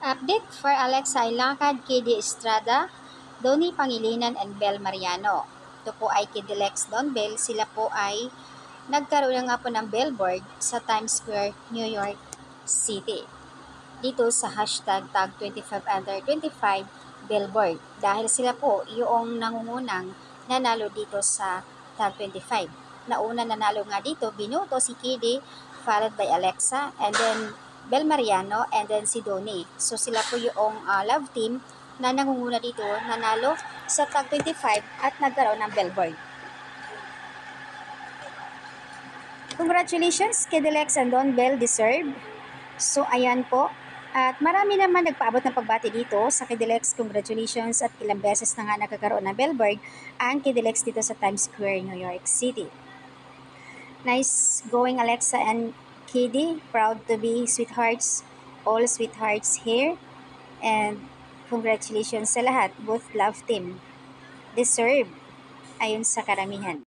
Update for Alexa Ilangkad, KD Estrada, Donnie Pangilinan, and Bel Mariano. Ito po ay Kidilex Don Bell. Sila po ay nagkaroon nga po ng billboard sa Times Square, New York City. Dito sa hashtag tag 25 under 25 billboard. Dahil sila po yung nangungunang nanalo dito sa tag 25. Nauna nanalo nga dito, Binuto si KD, followed by Alexa, and then Bel Mariano, and then si Donnie. So sila po yung love team na nangunguna dito, nanalo sa tag 25 at nagkaroon ng billboard. Congratulations, Kidilex and Don Bell, deserve. So ayan po. At marami naman nagpaabot ng pagbati dito sa Kidilex. Congratulations, at ilang beses na nga nakakaroon ng billboard ang Kidilex dito sa Times Square, New York City. Nice going, Alexa and KD. Proud to be sweethearts, all sweethearts here. And congratulations sa lahat, both love team. Deserve, ayon sa karamihan.